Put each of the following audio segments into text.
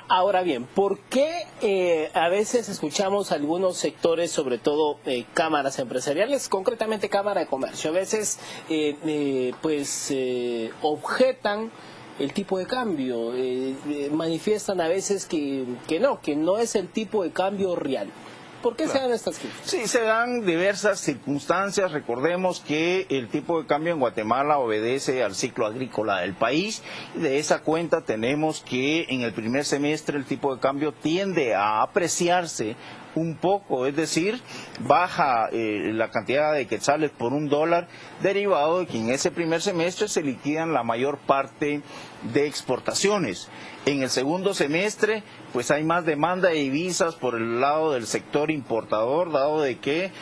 Ahora bien, ¿por qué a veces escuchamos algunos sectores, sobre todo cámaras empresariales, concretamente Cámara de Comercio, a veces objetan el tipo de cambio, manifiestan a veces que no es el tipo de cambio real? ¿Por qué se dan estas críticas? Sí, se dan diversas circunstancias. Recordemos que el tipo de cambio en Guatemala obedece al ciclo agrícola del país. De esa cuenta tenemos que en el primer semestre el tipo de cambio tiende a apreciarse un poco, es decir, baja la cantidad de quetzales por $1, derivado de que en ese primer semestre se liquidan la mayor parte de exportaciones. En el segundo semestre, pues hay más demanda de divisas por el lado del sector importador, dado de que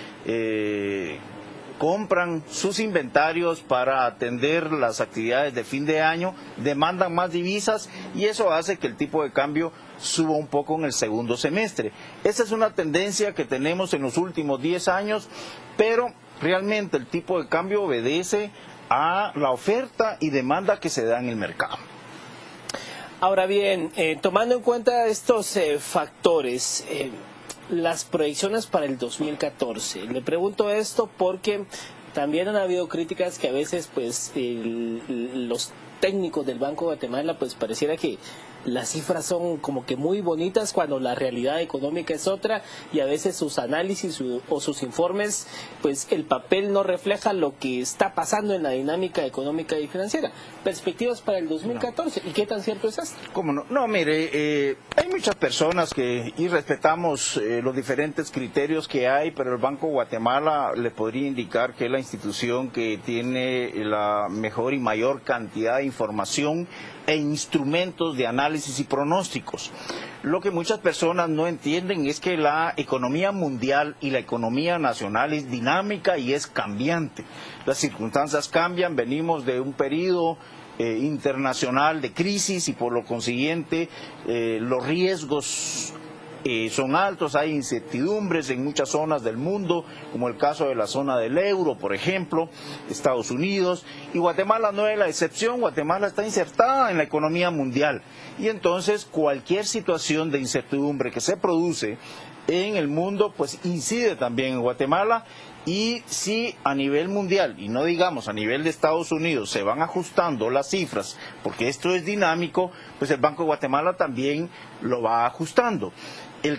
compran sus inventarios para atender las actividades de fin de año, demandan más divisas y eso hace que el tipo de cambio suba un poco en el segundo semestre. Esa es una tendencia que tenemos en los últimos 10 años, pero realmente el tipo de cambio obedece a la oferta y demanda que se da en el mercado. Ahora bien, tomando en cuenta estos factores, las proyecciones para el 2014, le pregunto esto porque también han habido críticas que a veces pues los técnicos del Banco de Guatemala pues pareciera que las cifras son como que muy bonitas cuando la realidad económica es otra y a veces sus análisis o sus informes, pues el papel no refleja lo que está pasando en la dinámica económica y financiera. Perspectivas para el 2014, ¿y qué tan cierto es esto? ¿Cómo no? No, mire, hay muchas personas y respetamos los diferentes criterios que hay, pero el Banco de Guatemala le podría indicar que es la institución que tiene la mejor y mayor cantidad de información e instrumentos de análisis y pronósticos. Lo que muchas personas no entienden es que la economía mundial y la economía nacional es dinámica y es cambiante. Las circunstancias cambian, venimos de un periodo internacional de crisis y por lo consiguiente los riesgos son altos, hay incertidumbres en muchas zonas del mundo, como el caso de la zona del euro, por ejemplo, Estados Unidos, y Guatemala no es la excepción. Guatemala está insertada en la economía mundial, y entonces cualquier situación de incertidumbre que se produce en el mundo, pues incide también en Guatemala, y si a nivel mundial, y no digamos a nivel de Estados Unidos, se van ajustando las cifras, porque esto es dinámico, pues el Banco de Guatemala también lo va ajustando. El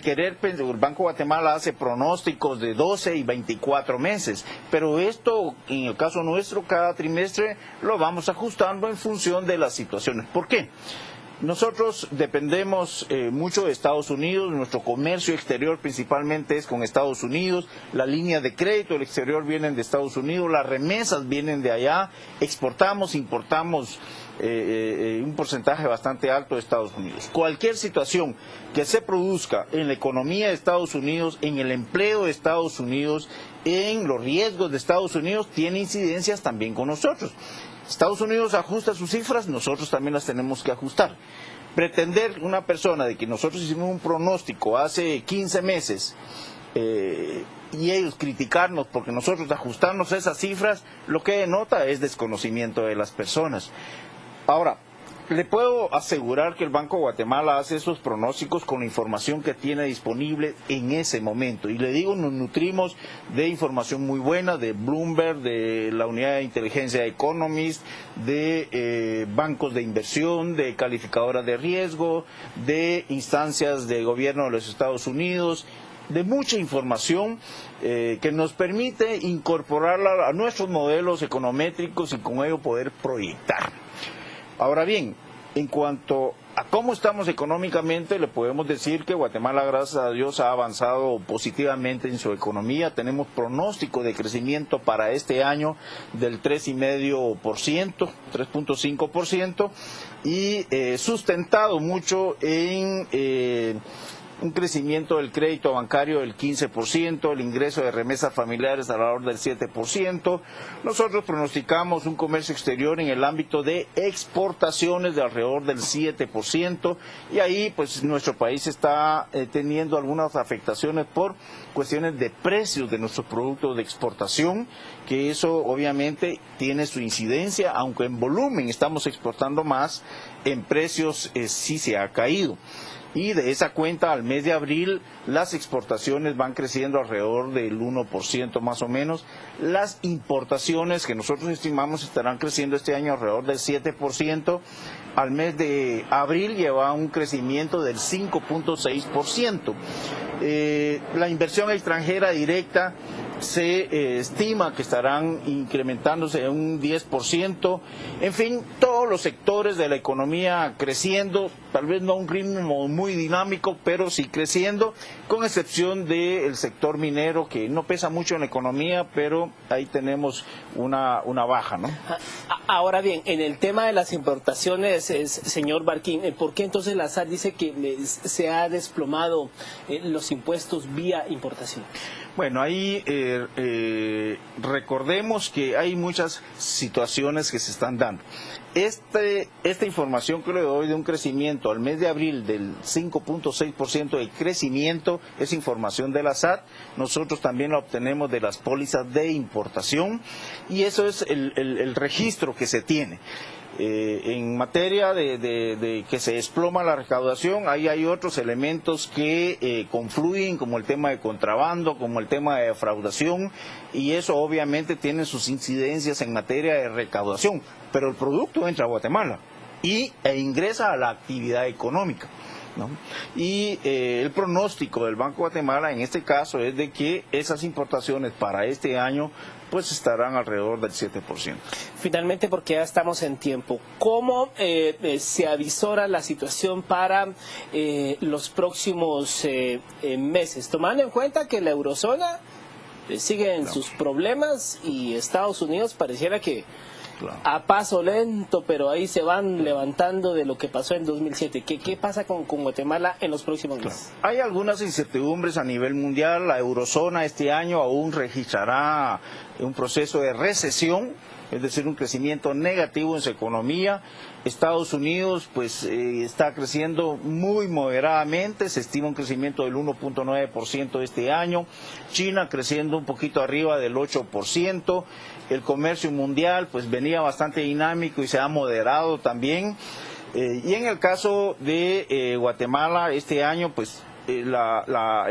Banco de Guatemala hace pronósticos de 12 y 24 meses, pero esto, en el caso nuestro, cada trimestre lo vamos ajustando en función de las situaciones. ¿Por qué? Nosotros dependemos mucho de Estados Unidos, nuestro comercio exterior principalmente es con Estados Unidos, la línea de crédito del exterior vienen de Estados Unidos, las remesas vienen de allá, exportamos, importamos un porcentaje bastante alto de Estados Unidos. Cualquier situación que se produzca en la economía de Estados Unidos, en el empleo de Estados Unidos, en los riesgos de Estados Unidos, tiene incidencias también con nosotros. Estados Unidos ajusta sus cifras, nosotros también las tenemos que ajustar. Pretender una persona de que nosotros hicimos un pronóstico hace 15 meses y ellos criticarnos porque nosotros ajustamos esas cifras, lo que denota es desconocimiento de las personas. Ahora, le puedo asegurar que el Banco de Guatemala hace esos pronósticos con la información que tiene disponible en ese momento. Y le digo, nos nutrimos de información muy buena, de Bloomberg, de la unidad de inteligencia Economist, de bancos de inversión, de calificadoras de riesgo, de instancias de gobierno de los Estados Unidos, de mucha información que nos permite incorporarla a nuestros modelos econométricos y con ello poder proyectar. Ahora bien, en cuanto a cómo estamos económicamente, le podemos decir que Guatemala, gracias a Dios, ha avanzado positivamente en su economía. Tenemos pronóstico de crecimiento para este año del 3,5%, 3,5%, y sustentado mucho en un crecimiento del crédito bancario del 15%, el ingreso de remesas familiares alrededor del 7%. Nosotros pronosticamos un comercio exterior en el ámbito de exportaciones de alrededor del 7%, y ahí pues nuestro país está teniendo algunas afectaciones por cuestiones de precios de nuestros productos de exportación, que eso obviamente tiene su incidencia, aunque en volumen estamos exportando más, en precios sí se ha caído. y de esa cuenta al mes de abril las exportaciones van creciendo alrededor del 1% más o menos. Las importaciones que nosotros estimamos estarán creciendo este año alrededor del 7%. Al mes de abril lleva un crecimiento del 5.6%. La inversión extranjera directa se estima que estarán incrementándose en un 10%. En fin, todos los sectores de la economía creciendo, tal vez no a un ritmo muy dinámico, pero sí creciendo, con excepción del sector minero, que no pesa mucho en la economía, pero ahí tenemos una baja, ¿no? Ahora bien, en el tema de las importaciones, señor Barquín, ¿por qué entonces la SAT dice que se ha desplomado los impuestos vía importación? Bueno, ahí recordemos que hay muchas situaciones que se están dando. Esta información que le doy de un crecimiento al mes de abril del 5.6% de crecimiento es información de la SAT. Nosotros también la obtenemos de las pólizas de importación y eso es el registro que se tiene. En materia de que se desploma la recaudación, ahí hay otros elementos que confluyen, como el tema de contrabando, como el tema de defraudación, y eso obviamente tiene sus incidencias en materia de recaudación, pero el producto entra a Guatemala e ingresa a la actividad económica, ¿no? Y el pronóstico del Banco de Guatemala en este caso es de que esas importaciones para este año pues estarán alrededor del 7%. Finalmente, porque ya estamos en tiempo, ¿cómo se avisora la situación para los próximos meses? Tomando en cuenta que la eurozona sigue en sus problemas y Estados Unidos pareciera que a paso lento, pero ahí se van levantando de lo que pasó en 2007. ¿Qué pasa con Guatemala en los próximos meses? Hay algunas incertidumbres a nivel mundial. La eurozona este año aún registrará un proceso de recesión, es decir, un crecimiento negativo en su economía. Estados Unidos pues está creciendo muy moderadamente, se estima un crecimiento del 1.9% este año. China creciendo un poquito arriba del 8%. El comercio mundial pues venía bastante dinámico y se ha moderado también. Y en el caso de Guatemala este año pues la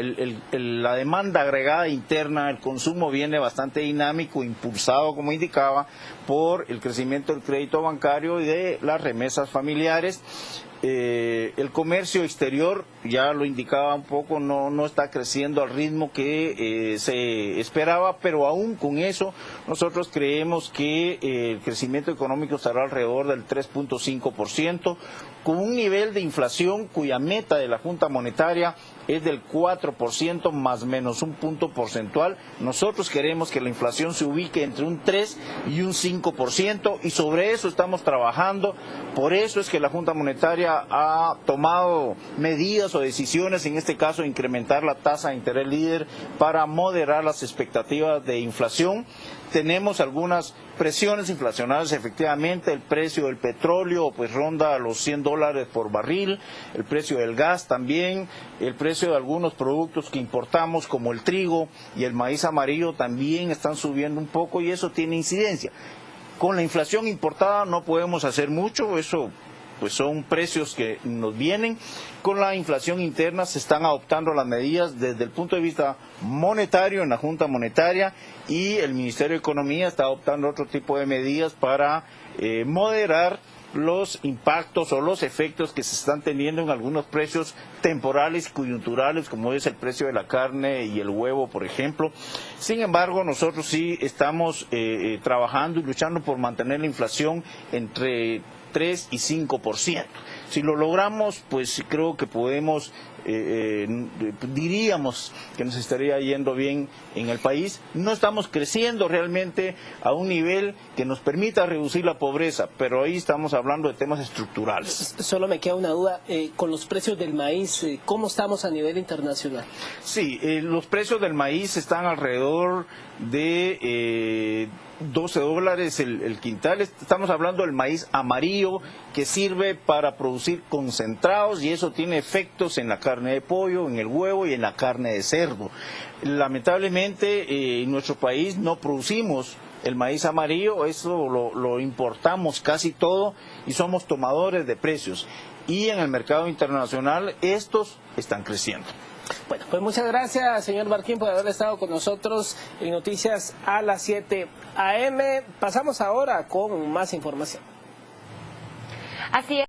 demanda agregada interna, el consumo viene bastante dinámico, impulsado, como indicaba, por el crecimiento del crédito bancario y de las remesas familiares. El comercio exterior, ya lo indicaba un poco, no está creciendo al ritmo que se esperaba, pero aún con eso nosotros creemos que el crecimiento económico estará alrededor del 3.5%, con un nivel de inflación cuya meta de la Junta Monetaria es del 4% más menos un punto porcentual. Nosotros queremos que la inflación se ubique entre un 3 y un 5% y sobre eso estamos trabajando. Por eso es que la Junta Monetaria ha tomado medidas o decisiones, en este caso incrementar la tasa de interés líder para moderar las expectativas de inflación. Tenemos algunas presiones inflacionarias, efectivamente, el precio del petróleo pues ronda los $100 por barril, el precio del gas también, el precio de algunos productos que importamos como el trigo y el maíz amarillo también están subiendo un poco y eso tiene incidencia. Con la inflación importada no podemos hacer mucho, eso pues son precios que nos vienen. Con la inflación interna se están adoptando las medidas desde el punto de vista monetario en la Junta Monetaria y el Ministerio de Economía está adoptando otro tipo de medidas para moderar los impactos o los efectos que se están teniendo en algunos precios temporales, coyunturales, como es el precio de la carne y el huevo, por ejemplo. Sin embargo, nosotros sí estamos trabajando y luchando por mantener la inflación entre 3 y 5%. Si lo logramos, pues creo que podemos, diríamos que nos estaría yendo bien en el país. No estamos creciendo realmente a un nivel que nos permita reducir la pobreza, pero ahí estamos hablando de temas estructurales. Solo me queda una duda, con los precios del maíz, ¿cómo estamos a nivel internacional? Sí, los precios del maíz están alrededor de $12 el quintal. Estamos hablando del maíz amarillo que sirve para producir concentrados y eso tiene efectos en la carne de pollo, en el huevo y en la carne de cerdo. Lamentablemente en nuestro país no producimos el maíz amarillo, eso lo importamos casi todo y somos tomadores de precios. y en el mercado internacional estos están creciendo. Bueno, pues muchas gracias, señor Barquín, por haber estado con nosotros en Noticias a las 7 AM. Pasamos ahora con más información. Así es.